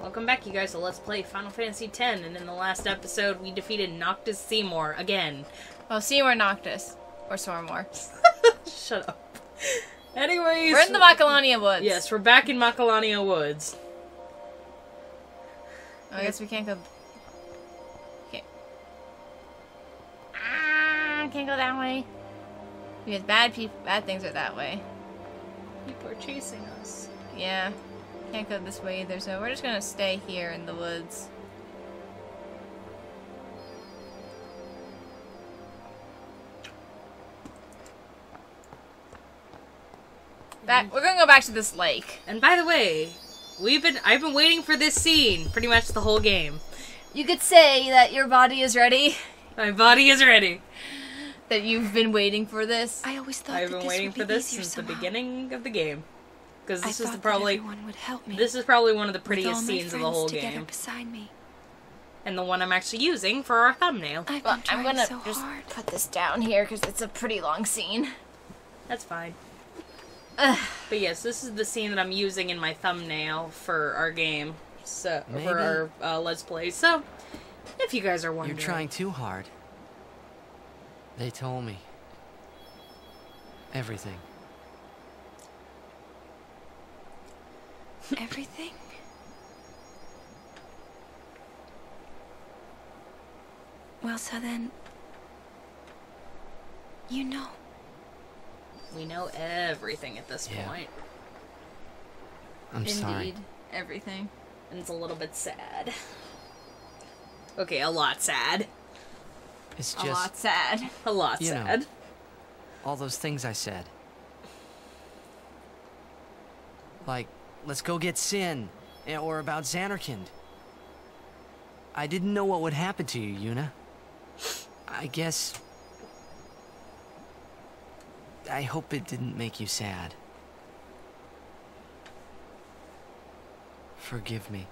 Welcome back, you guys, to Let's Play Final Fantasy X, and in the last episode, we defeated Noctis Seymour again. Well, Seymour Noctis. Or Sormore. Shut up. Anyways... We're in the Macalania Woods. Yes, we're back in Macalania Woods. Oh, I guess we can't go... Okay. Ah, can't go that way. Because bad things are that way. People are chasing us. Yeah. Can't go this way either, so we're just gonna stay here in the woods. We're gonna go back to this lake. And by the way, I've been waiting for this scene pretty much the whole game. You could say that your body is ready. My body is ready. That you've been waiting for this. I always thought I've been waiting for this since the beginning of the game. Because this is probably one of the prettiest scenes of the whole game. Beside me. And the one I'm actually using for our thumbnail. Well, I'm gonna just put this down here because it's a pretty long scene. That's fine. But yes, this is the scene that I'm using in my thumbnail for our game. So, for our Let's Play. So, if you guys are wondering. You're trying too hard. They told me. Everything. Everything? Well, so then... You know. We know everything at this point. I'm sorry. Indeed. Everything. And it's a little bit sad. Okay, a lot sad. It's just... A lot sad. A lot sad. Know, all those things I said. Like, let's go get Sin. Or about Xanarkand. I didn't know what would happen to you, Yuna. I guess... I hope it didn't make you sad. Forgive me.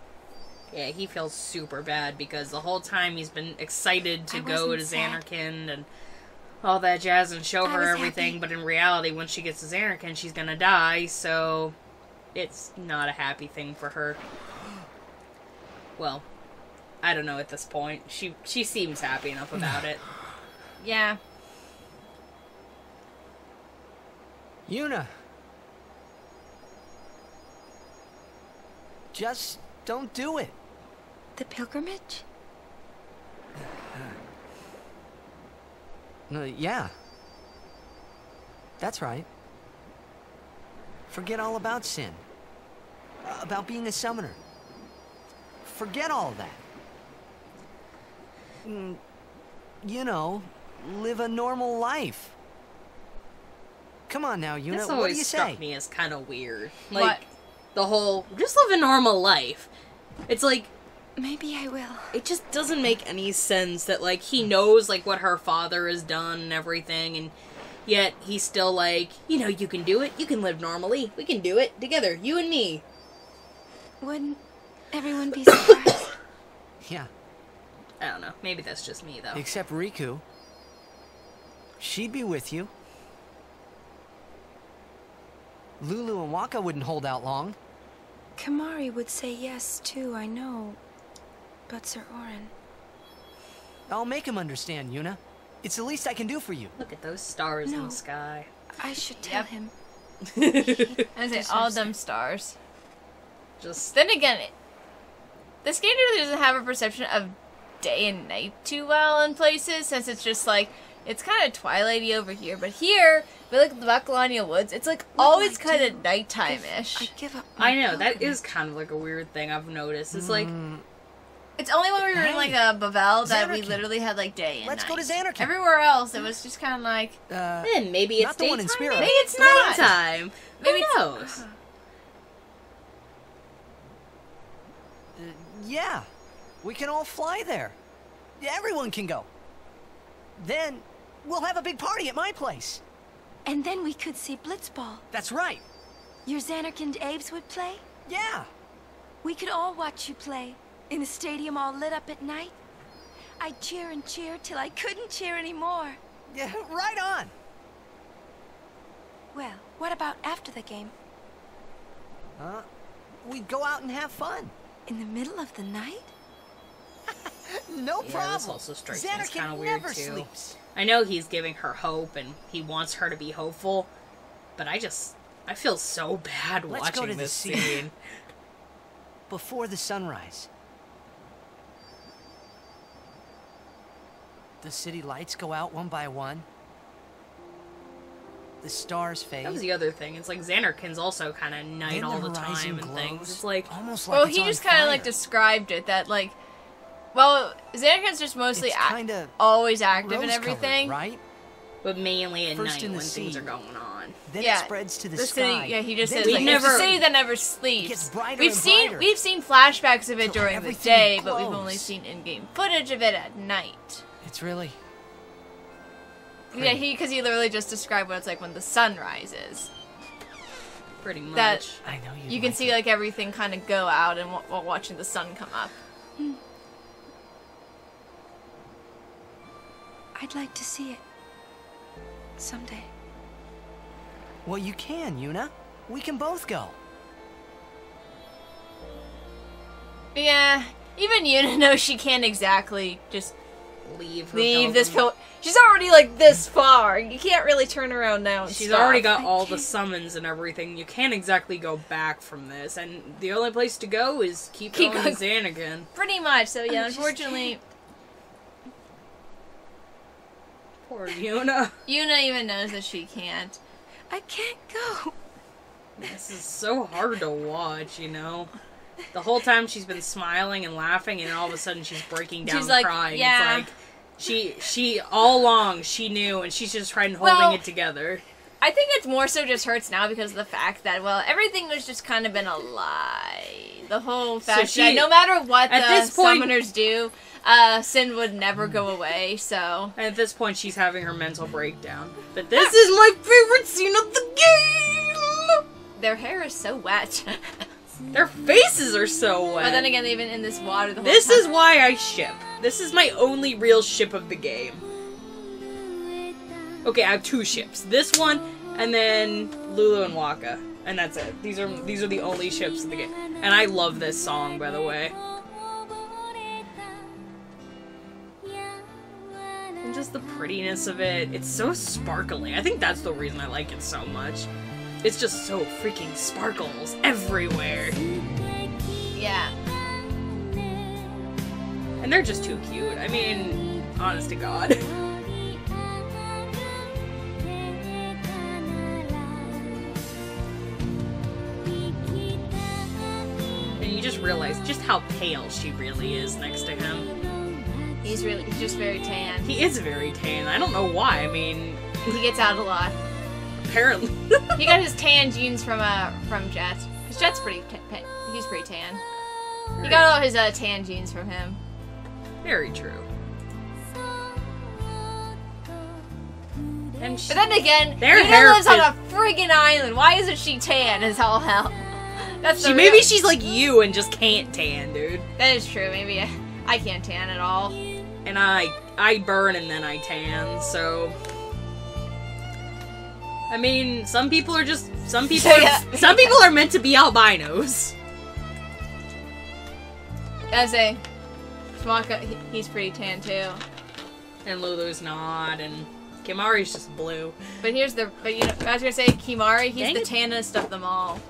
Yeah, he feels super bad because the whole time he's been excited to go to Xanarkand and all that jazz and show her everything, happy. But in reality, when she gets to Xanarkand, she's gonna die, so it's not a happy thing for her. Well, I don't know at this point. She seems happy enough about it. Yeah. Yuna! Just don't do it. The pilgrimage? No, yeah. That's right. Forget all about Sin. About being a summoner. Forget all of that. You know, live a normal life. Come on now, Yuna, this what do you say? This always struck me as kind of weird. Like, what? The whole, just live a normal life. It's like... Maybe I will. It just doesn't make any sense that, like, he knows, like, what her father has done and everything, and yet he's still like, you know, you can do it, you can live normally, we can do it, together, you and me. Wouldn't everyone be surprised? Yeah. I don't know, maybe that's just me, though. Except Riku. She'd be with you. Lulu and Waka wouldn't hold out long. Kamari would say yes, too, I know. But Sir Orin... I'll make him understand, Yuna. It's the least I can do for you. Look at those stars in the sky. I should tell him. I say all them stars. Just... Then again, this game really doesn't have a perception of day and night too well in places, since it's just like, it's kind of twilighty over here, but here, if we look at the Macalania Woods, it's like always kind of nighttime-ish. I give up I know, that is kind of like a weird thing I've noticed. It's like... It's only when we were in like a Bavel that we literally had like day and Let's night. go to Xanarkand. Everywhere else, it was just kind of like... maybe it's not the one in daytime, Spira. maybe it's nighttime. Maybe Who knows? Yeah. We can all fly there. Everyone can go. Then, we'll have a big party at my place. And then we could see Blitzball. That's right. Your Xanarkand Aves would play? Yeah. We could all watch you play. In the stadium all lit up at night. I'd cheer and cheer till I couldn't cheer anymore. Yeah, right on. Well, what about after the game? We'd go out and have fun. In the middle of the night? No Yeah, problem. this also strikes me as kind of Xanarkin weird, never too. sleeps. I know he's giving her hope, and he wants her to be hopeful, but I feel so bad Let's go watching to the this sea. scene. Before the sunrise. The city lights go out one by one. The stars fade. That was the other thing. It's like Xanarkin's also kind of night Then all the horizon time and glows, things. It's like, almost like Well, it's he on just kind of like fire. described it that like, well, Xanarkin's just mostly It's kinda always active and rose-colored, everything. right? but mainly at First night in when the things sea. are going on. Then Yeah, it spreads to the, The sky. city, yeah, he just Then says we like never- it's the city that never sleeps. gets brighter we've and seen brighter. we've seen flashbacks of it Till during the everything day, but we've only glows. seen in-game footage of it at night. It's really Yeah, because he literally just described what it's like when the sun rises. Pretty much. That- I know You can see like everything kind of go out and while watching the sun come up. I'd like to see it. Someday. Well, you can, Yuna. We can both go. Yeah, even Yuna knows she can't exactly just leave this pill. She's already like this far. You can't really turn around now. And She's stop. already got I all the can't- summons and everything. You can't exactly go back from this, and the only place to go is keep Keep going to going. Xanarkin. Pretty much. So yeah, I just unfortunately, Poor Yuna. Yuna even knows that she can't. I can't go. This is so hard to watch, you know? The whole time she's been smiling and laughing, and all of a sudden she's breaking down She's like, crying. yeah. It's like, she all along, she knew, and she's just trying holding Well, it together. I think it's more so just hurts now because of the fact that, well, everything was just kind of been a lie. The whole fact she- that no matter what at the this point- summoners do, Sin would never go away, so... And at this point, she's having her mental breakdown. But this is my favorite scene of the game! Their hair is so wet. Their faces are so wet. But then again, even in this water the whole This time. is why I ship. This is my only real ship of the game. Okay, I have two ships. This one, and then Lulu and Waka. And that's it. These are the only ships of the game. And I love this song, by the way. And just the prettiness of it. It's so sparkly. I think that's the reason I like it so much. It's just so freaking sparkles everywhere. Yeah. And they're just too cute. I mean, honest to God. And you just realize just how pale she really is next to him. He's just very tan. He is very tan. I don't know why. I mean, He gets out a lot. apparently. He got his tan genes from Jet. Cause Jet's he's pretty tan. He got all his tan genes from him. Very true. And she, But then again, Their Yuna hair lives on fit- a friggin' island. Why isn't she tan as all hell? That's the maybe real- she's like you and just can't tan, dude. That is true. Maybe I can't tan at all. And I burn and then I tan, so I mean, some people are Yeah. some people are meant to be albinos. I say, Smaka, he's pretty tan too. And Lulu's not, and Kimari's just blue. But you know, I was gonna say Kimari, he's Dang the it. tannest of them all.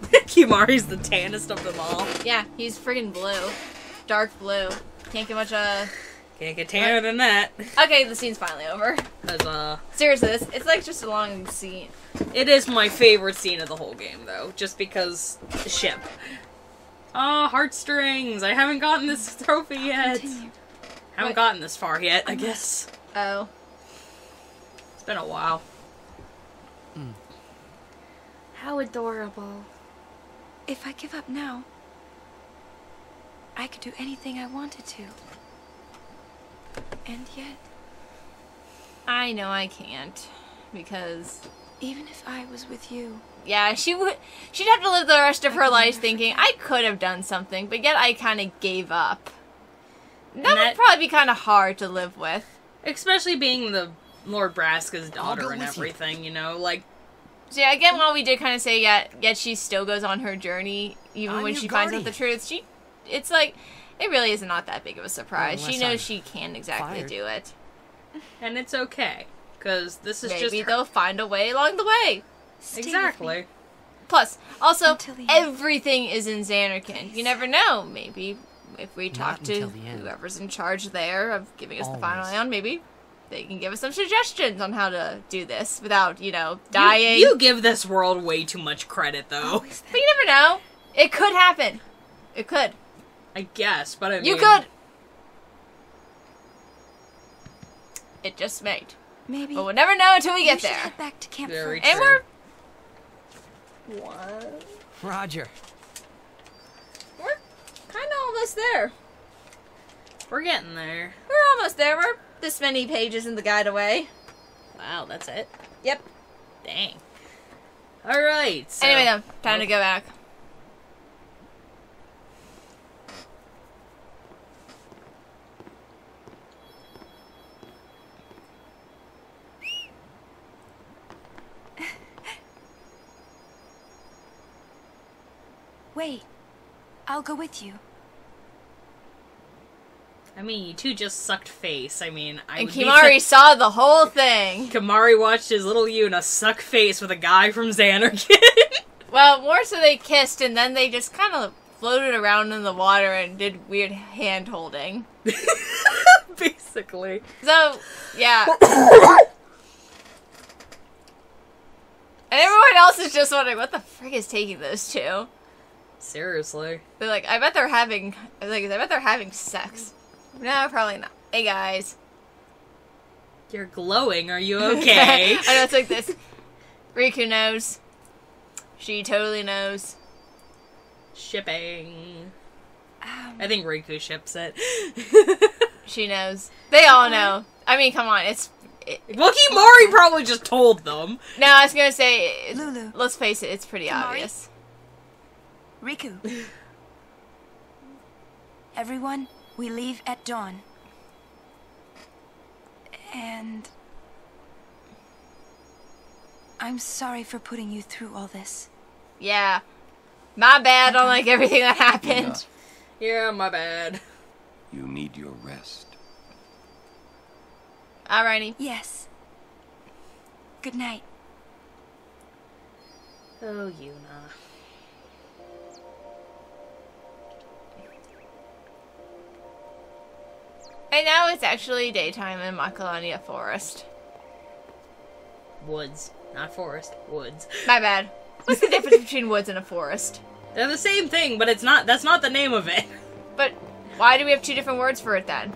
Kimari's the tannest of them all. Yeah, he's friggin' blue, dark blue. Can't get much. Can't get tanner than that. Okay, the scene's finally over. 'Cause, Seriously, it's like just a long scene. it is my favorite scene of the whole game, though, just because the ship. Oh, heartstrings! I haven't gotten this trophy yet. Continue. Haven't What? gotten this far yet, I guess. Oh, It's been a while. How adorable. If I give up now, I could do anything I wanted to. And yet, I know I can't because even if I was with you, yeah, she'd have to live the rest of her life thinking I could have done something, but yet I kind of gave up. That would that- probably be kind of hard to live with. Especially being the Lord Braska's daughter go and with you. everything, you know? Like, So yeah, again, while we did kind of say yet she still goes on her journey, even I'm when your she finds out guardian. the truth, it's like, it really is not that big of a surprise. Well, she unless knows I'm she can exactly fired. do it. And it's okay. Because this is Maybe just her. they'll find a way along the way. Stay with me. Exactly. Plus, also, Until the end. everything is in Xanarkand. You never know. Maybe if we talk to until the end. whoever's in charge there of giving us the final Always. round, maybe they can give us some suggestions on how to do this without, dying. You give this world way too much credit, though. Always But you never know. It could happen. It could. I guess, but I mean... You could. It just might. Maybe. But we'll never know until we we get should there. head back to camp Very first. And true. What? Roger. We're kind of almost there. We're getting there. We're almost there. We're this many pages in the guide away. Wow, that's it? Yep. Dang. Alright, so... Anyway, though, time to go back. Wait. I'll go with you. I mean, you two just sucked face. I mean, I And would be Kimari saw the whole thing. Kimari watched his little Yuna suck face with a guy from Xanarkand. Well, more so they kissed, and then they just kind of floated around in the water and did weird hand holding. Basically. So, yeah. And everyone else is just wondering, what the frick is taking those two? Seriously. They're like, I bet they're having sex. No, probably not. Hey guys. You're glowing. Are you okay? I know, it's like this. Riku knows. She totally knows. Shipping. I think Riku ships it. She knows. They all know. I mean, come on, Well, Kimari probably just told them. No, I was gonna say, Lulu. let's face it, it's pretty Kimari? obvious. Riku. Everyone, we leave at dawn. And... I'm sorry for putting you through all this. Yeah. My bad on, like, everything that happened. Yeah, my bad. You need your rest. Alrighty. Yes. Good night. Oh, Yuna. And now it's actually daytime in Macalania Forest. Woods. Not forest. Woods. My bad. What's the difference between woods and a forest? They're the same thing, but it's not. That's not the name of it. But why do we have two different words for it then?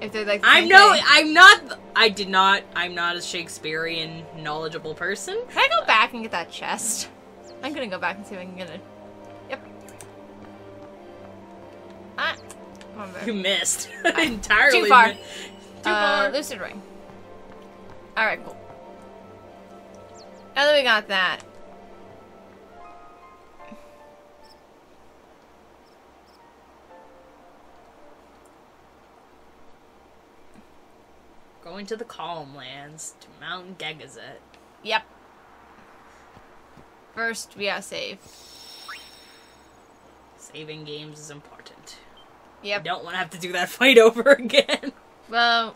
If they're like the I'm same no. thing. I'm not. I did not. I'm not a Shakespearean knowledgeable person. Can I go back and get that chest? I'm gonna go back and see if I can get it. Yep. Ah. Come on, You babe. missed entirely. Too far. Too far. Lucid Ring. Alright, cool. Now that we got that. Going to the Calm Lands to Mount Gegazet. Yep. First, we gotta save. Saving games is important. I Yep. don't want to have to do that fight over again. Well,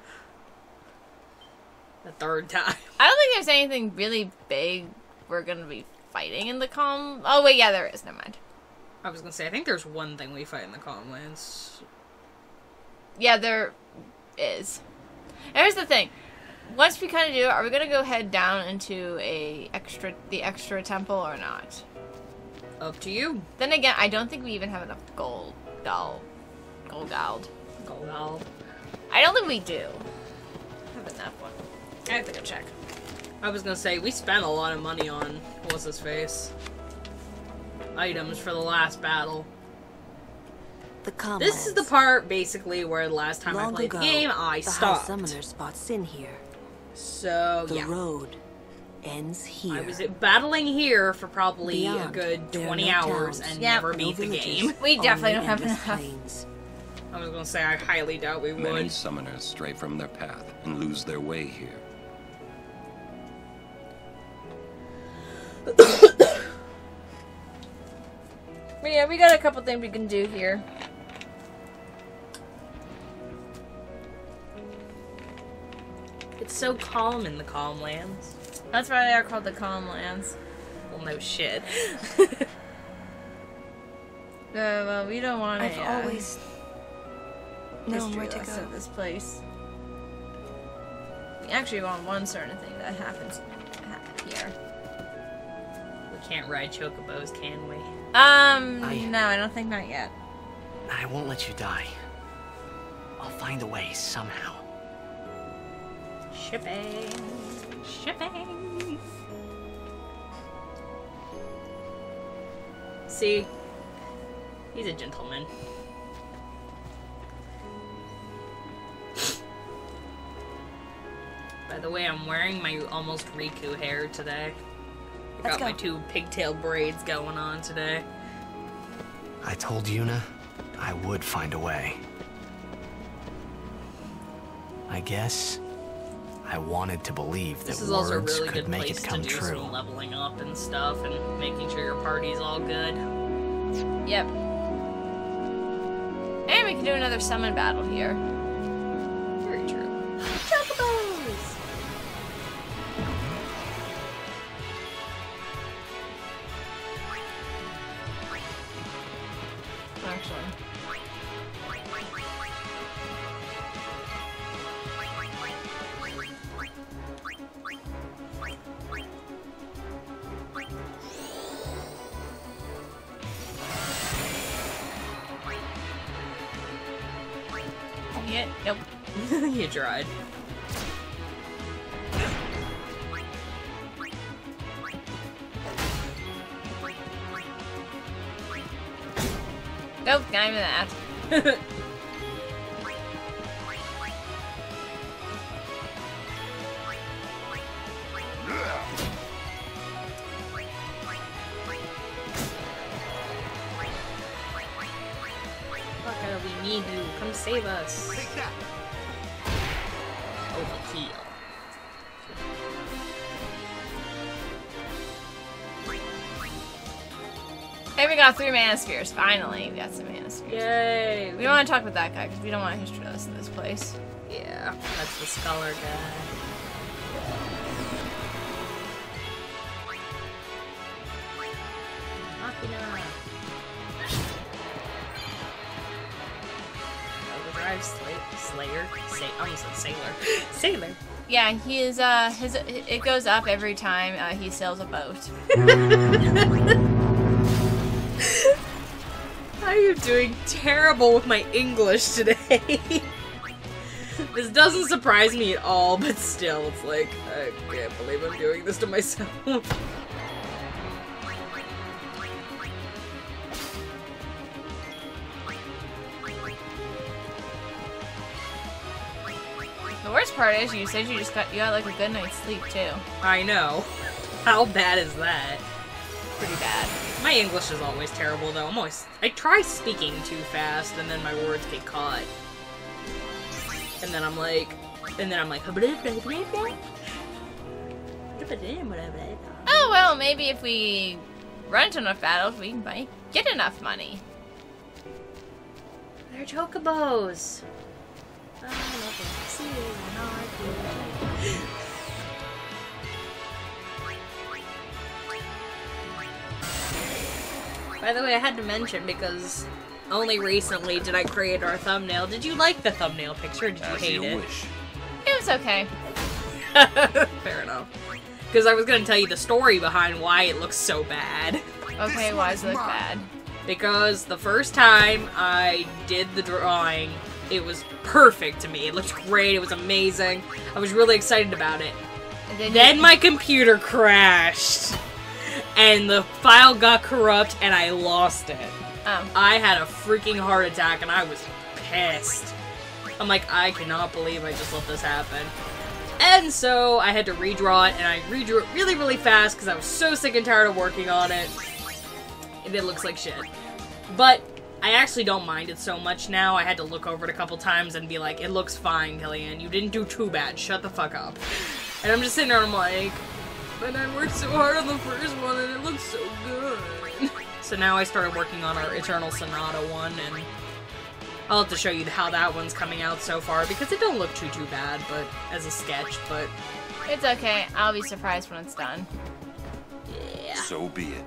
The third time. I don't think there's anything really big we're gonna be fighting in the calm. Oh, wait, yeah, there is. Never mind. I was gonna say, I think there's one thing we fight in the Calm Lands. Yeah, there is. And here's the thing. Once we kind of do it, are we gonna go head down into the extra temple or not? Up to you. Then again, I don't think we even have enough gold. Golgald. I don't think we do have enough one. I have to go check. I was gonna say, we spent a lot of money on, what's his face? Items for the last battle. The Calm This is the Lands. part, basically, where the last time I Long played ago, the game, I the stopped. House Summoner spots Sin here. So, The yeah. road ends here. I was battling here for probably a Beyond, good there are 20 no hours towns, and Yep. never no beat the villages, game. We definitely only don't have endless enough. plains. I was gonna say, I highly doubt we Many would. summoners stray from their path and lose their way here. But yeah, we got a couple things we can do here. It's so calm in the Calm Lands. That's why they are called the Calm Lands. Well, no shit. Well, we don't want I've always known where to to go. this place. We actually want one certain thing that happens here. We can't ride chocobos, can we? No, I don't think not yet. I won't let you die. I'll find a way somehow. Shipping. Shipping. See? He's a gentleman. By the way, I'm wearing my almost Riku hair today. I Let's got my go. 2 pigtail braids going on today. I told Yuna I would find a way. I guess I wanted to believe that This is also a words really could good make place it to come do true. some leveling up and stuff and making sure your party's all good. Yep. And we can do another summon battle here. Very true. Chocobos! Actually. Yeah, nope. You tried. Nope, not even that. Fucker, we need you. Come save us. Overkill. Hey, we got 3 mana spheres. Finally, we got some mana spheres. Yay! We don't want to talk with that guy because we don't want to history us in this place. Yeah, that's the scholar guy. Machina. Overdrive Slayer. I almost said sailor. Sailor. Yeah, he is. It goes up every time he sails a boat. I am doing terrible with my English today. This doesn't surprise me at all, but still, it's like, I can't believe I'm doing this to myself. The worst part is, you said you got like a good night's sleep too. I know. How bad is that? Pretty bad. My English is always terrible, though. I try speaking too fast, and then my words get caught. And then I'm like, Oh well, maybe if we run to enough battles, we might get enough money. They're chocobos. By the way, I had to mention because only recently did I create our thumbnail. Did you like the thumbnail picture? Or did you As hate you it? wish. It was okay. Fair enough. Because I was going to tell you the story behind why it looks so bad. Okay, why does it look bad? Because the first time I did the drawing, it was perfect to me. It looked great. It was amazing. I was really excited about it. And Then my computer crashed. And the file got corrupt and I lost it. Oh. I had a freaking heart attack and I was pissed. I'm like, I cannot believe I just let this happen. And so I had to redraw it, and I redrew it really, really fast because I was so sick and tired of working on it. And it looks like shit. But I actually don't mind it so much now. I had to look over it a couple times and be like, it looks fine, Killian. You didn't do too bad. Shut the fuck up. And I'm just sitting there and I'm like, but I worked so hard on the first one and it looks so good. So now I started working on our Eternal Sonata one, and I'll have to show you how that one's coming out so far, because it don't look too bad, but as a sketch, but... It's okay. I'll be surprised when it's done. Yeah. So be it.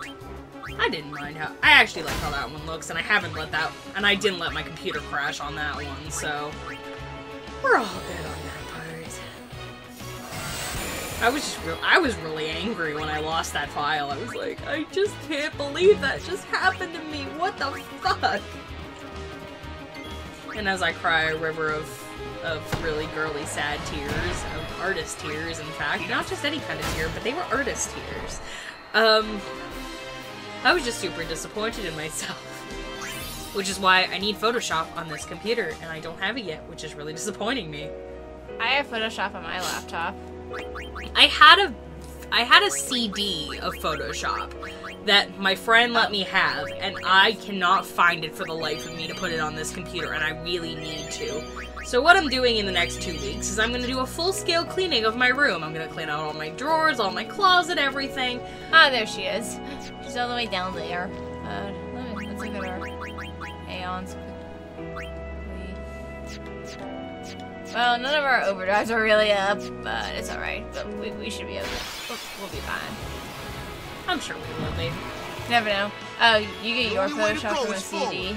I didn't mind how... I actually like how that one looks, and I haven't let that... And I didn't let my computer crash on that one, so... We're all good on that part. I was really angry when I lost that file. I was like, I just can't believe that just happened to me. What the fuck? And as I cry a river of really girly sad tears, of artist tears, in fact, not just any kind of tear, but they were artist tears. I was just super disappointed in myself. Which is why I need Photoshop on this computer, and I don't have it yet, which is really disappointing me. I have Photoshop on my laptop. I had a CD of Photoshop that my friend let me have, and I cannot find it for the life of me to put it on this computer, and I really need to. So what I'm doing in the next 2 weeks is I'm going to do a full-scale cleaning of my room. I'm going to clean out all my drawers, all my closet, everything. Ah, there she is. She's all the way down there. Let's look at her aeons quickly. Well, none of our overdrives are really up, but it's alright. But we should be able to... We'll be fine. I'm sure we will be. Never know. Oh, you get your Photoshop from a CD?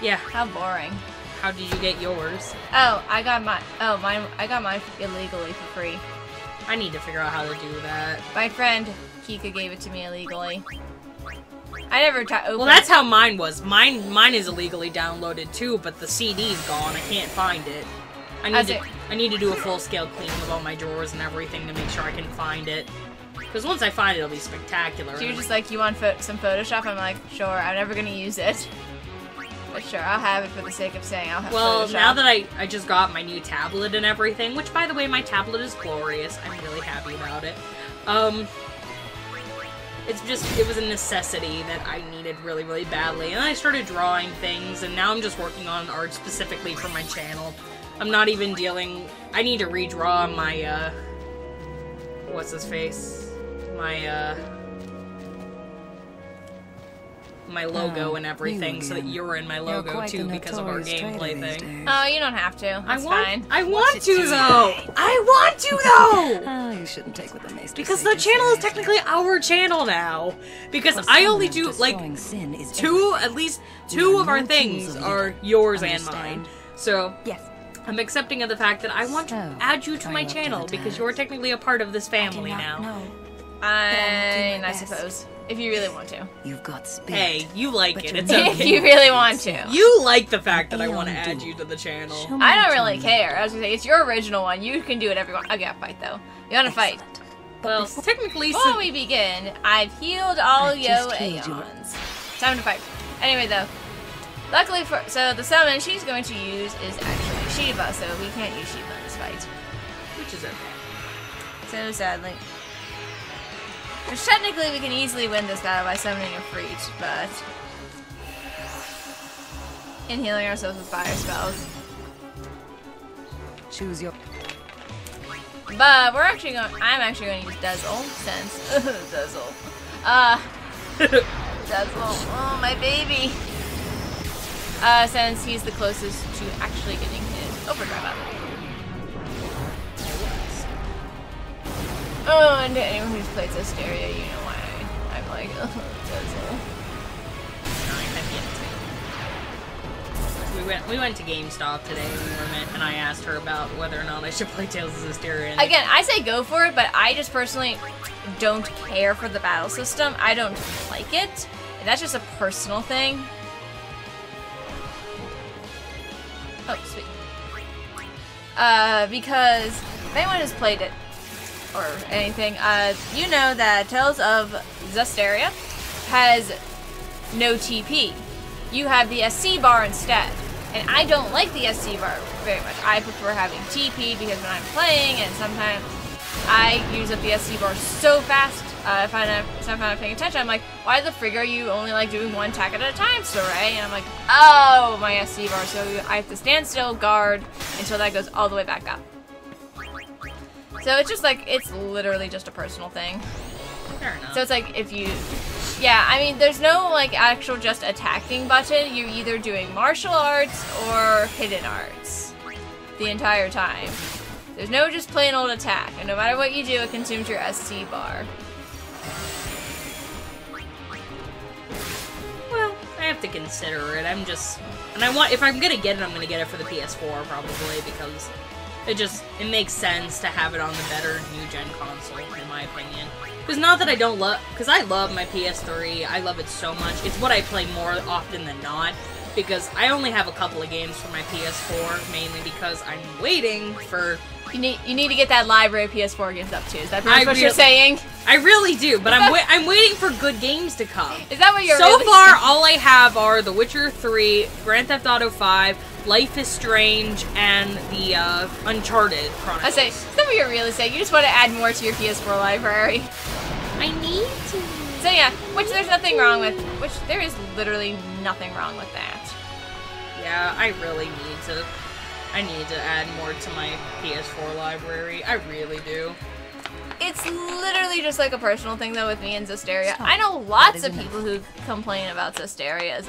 Yeah. How boring. How did you get yours? Oh, I got mine illegally for free. I need to figure out how to do that. My friend Kika gave it to me illegally. I never opened. Well, that's how mine was. Mine is illegally downloaded too, but the CD's gone. I can't find it. I need to do a full-scale cleaning of all my drawers and everything to make sure I can find it. Because once I find it, it'll be spectacular. So you're just like, you want some Photoshop? I'm like, sure, I'm never gonna use it. But sure, I'll have it for the sake of saying I'll have Photoshop. Well, now that I just got my new tablet and everything, which, by the way, my tablet is glorious. I'm really happy about it. It was a necessity that I needed really, really badly. And I started drawing things, and now I'm just working on art specifically for my channel. I'm not even dealing... I need to redraw my, what's his face? My logo and everything, so that you're in my logo too because of our gameplay thing. Oh, you don't have to. That's fine. I want to though. I want to though. Oh, you shouldn't take what the maester because say the too channel is seriously. technically our channel now. Because For I only someone, do like destroying sin is at least two of our things are yours and mine. Understand? So Yes. I'm accepting of the fact that I want to So, add you to are my you up to channel the because task? you're technically a part of this family now. No, I best. suppose. If you really want to. you've got spirit. Hey, you like But it. you're It's not. If okay. you really want to. You like the fact that I Aeon want to add do. you to the channel. Show me I don't what really you care. I was gonna say, it's your original one. You can do whatever you want. I gotta fight, though. You wanna fight? Excellent. Well, technically, Before we begin, I've healed all I've yo just healed you. aeons. Time to fight. Anyway, though. Luckily so the summon she's going to use is actually Shiva, so we can't use Shiva in this fight. which is okay. So sadly. Which technically we can easily win this battle by summoning a Freet, but... and healing ourselves with fire spells. Choose your. But I'm actually going to use Dazzle, since... Dazzle. Dazzle. Oh, my baby. Since he's the closest to actually getting his overdrive up. Oh, and to anyone who's played Zestiria, you know why I'm like, Dazzle. We went to GameStop today and I asked her about whether or not I should play Tales of Zestiria. Again, I say go for it, but I just personally don't care for the battle system. I don't like it. And that's just a personal thing. Oh, sweet. Because if anyone has played it, or anything, you know that Tales of Zestiria has no TP. You have the SC bar instead. And I don't like the SC bar very much. I prefer having TP because when I'm playing and sometimes I use up the SC bar so fast, if I'm not paying attention, I'm like, why the frig are you only like doing one attack at a time, Soray? And I'm like, oh, my SC bar, so I have to stand still, guard, until that goes all the way back up. So it's just like, it's literally just a personal thing. Fair enough. So it's like, if you Yeah, I mean, there's no, like, actual just attacking button. You're either doing martial arts or hidden arts the entire time. There's no just plain old attack, and no matter what you do, it consumes your SC bar. Well, I have to consider it. I'm just... And if I'm gonna get it, I'm gonna get it for the PS4, probably, because it makes sense to have it on the better new-gen console, in my opinion. Because not that I don't love... Because I love my PS3. I love it so much. It's what I play more often than not. Because I only have a couple of games for my PS4, mainly because I'm waiting for... You need to get that library of PS4 games up too. Is that what you're saying? I really do, but I'm waiting for good games to come. Is that what you're so really far, saying? all I have are The Witcher 3, Grand Theft Auto 5, Life is Strange, and the Uncharted Chronicles. I say, is that what you're really saying? You just want to add more to your PS4 library. I need to. So yeah, which there's nothing wrong with. Which there is literally nothing wrong with that. Yeah, I really need to. I need to add more to my PS4 library. I really do. It's literally just like a personal thing though with me and Zestiria. I know lots of people who complain about Zestiria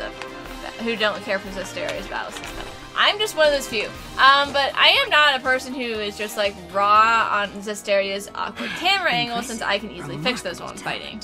who don't care for Zestiria's battle system. I'm just one of those few. But I am not a person who is just like raw on Zestiria's awkward camera angles, since I can easily fix those while I'm fighting.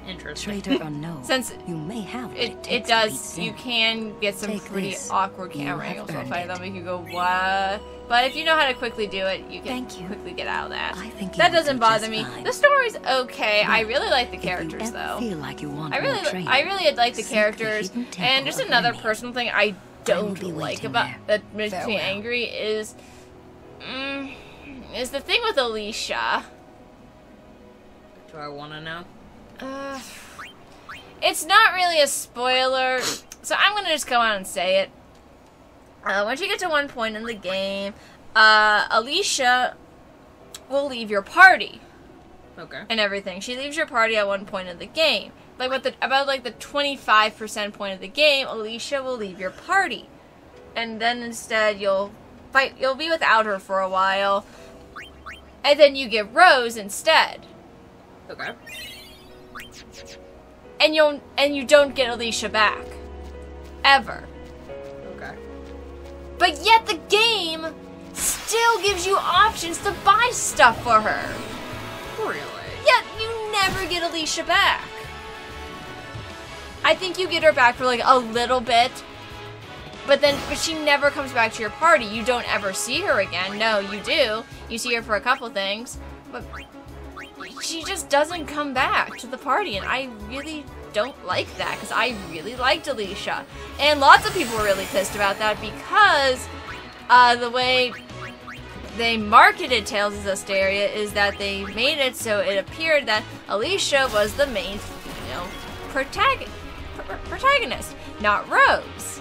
Interesting. Traitor or no, Since you may have what it takes does, to be you sent. can get some Take pretty this. awkward You camera have angles while earned fighting. it. They'll make you go, what? But if you know how to quickly do it, you can Thank you. quickly get out of that. I think That you doesn't do bother just me. fine. The story's okay. I really like the If you characters ever though. feel like you want I more really training, like the seek the characters. hidden temple And just of another Remy. personal thing I will don't be like waiting about there. that makes me Farewell. angry is the thing with Alicia. Do I want to know? It's not really a spoiler, so I'm gonna just go on and say it. Once you get to one point in the game, Alicia will leave your party Okay. and everything. She leaves your party at one point in the game. Like about the 25% point of the game, Alicia will leave your party, and then instead you'll be without her for a while, and then you get Rose instead. Okay. And you don't get Alicia back. Ever. Okay. But yet the game still gives you options to buy stuff for her. Really? Yet you never get Alicia back. I think you get her back for like a little bit, but she never comes back to your party. You don't ever see her again. No, you do. You see her for a couple things, but she just doesn't come back to the party, and I really don't like that, because I really liked Alicia. And lots of people were really pissed about that, because the way they marketed Tales of Zestiria is that they made it so it appeared that Alicia was the main, protagonist, not Rose.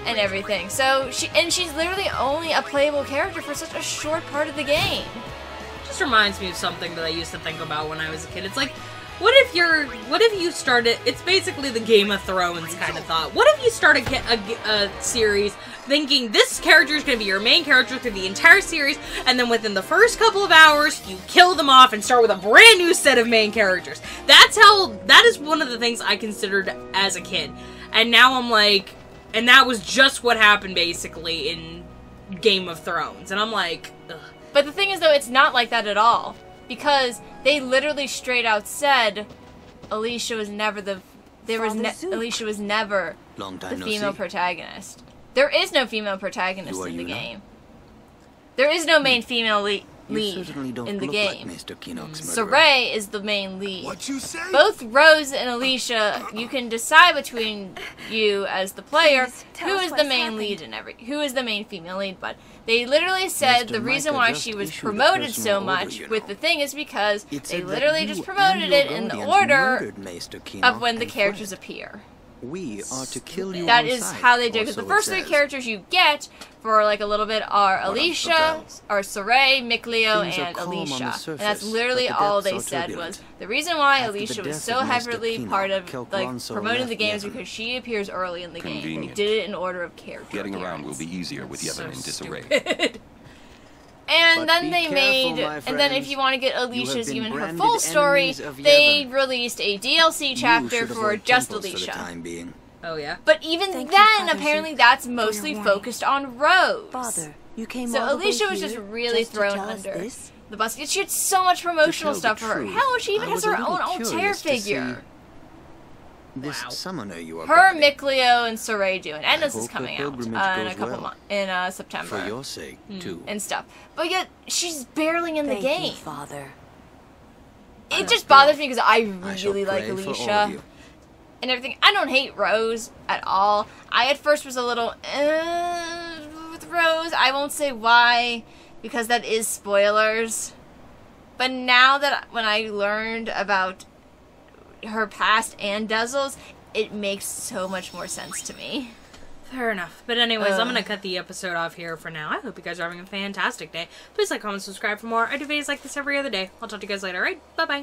And everything. So she's literally only a playable character for such a short part of the game. Just reminds me of something that I used to think about when I was a kid. It's like, what if you started, it's basically the Game of Thrones kind of thought. What if you start a series thinking this character is going to be your main character through the entire series, and then within the first couple of hours, you kill them off and start with a brand new set of main characters. That is one of the things I considered as a kid. And now I'm like, and that was just what happened basically in Game of Thrones. And I'm like, ugh. But the thing is, though, it's not like that at all. Because they literally straight out said Alicia was never Alicia was never Long time the no female see. protagonist. There is no female protagonist Who are in the you now? game. There is no main female lead You certainly don't in the look game. like Mr. Kinnock's murderer. Saray is the main lead. What you say? Both Rose and Alicia, you can decide between you as the player Please, tell who us is the what's main happened. lead and who is the main female lead. But they literally said Mr. the reason Micah why just she was issued a promoted so personal much order, you with know. the thing is because It they said that literally you just and promoted your it in the guardians order murdered Mr. Kinnock of when the and characters fled. appear. We are to kill you That on is sight, how they do it. or Because so the it first three says. characters you get for like a little bit are What of the Alicia, bells? or Saray, Mikleo, Things are and calm on the Alicia. And surface, that's literally but the all depths they are said turbulent. was the reason why After the Alicia was death so of Mr. heavily Kinnock, part of Kelk like Ronso promoting the left game is Yevon. because she appears early in the game. They Convenient. did it in order of character. Getting around will appearance. be easier with Yevon in disarray. Stupid. And But then be they careful, made, my and then if friends. you want to get You have Alicia's been even her branded full story, enemies of they Yevon. released a DLC You chapter should for avoid just temples for the Alicia. time being. Oh, yeah? But even Thank you, then, Father apparently Zook, that's for your mostly warning. focused on Rose. Father, you came So all the way Alicia was just here really to thrown tell us under this? the bus. She had so much promotional To tell stuff the for her. truth, Hell, she even I has was a her own little Altair curious to see figure. This Wow. summoner you are Her, guarding. Mikleo, and Soray do, and Ennis is hope the coming out pilgrimage in a goes couple well. months in September For your sake, too. and stuff. But yet she's barely in the Thank game. you, Father. It just bothers me because I I shall really like pray for all of Alicia you. and everything. I don't hate Rose at all. I at first was a little with Rose. I won't say why because that is spoilers. But now that when I learned about her past and Dazzle's, it makes so much more sense to me. Fair enough. But anyways, I'm going to cut the episode off here for now. I hope you guys are having a fantastic day. Please like, comment, subscribe for more. I do videos like this every other day. I'll talk to you guys later, alright? Bye-bye.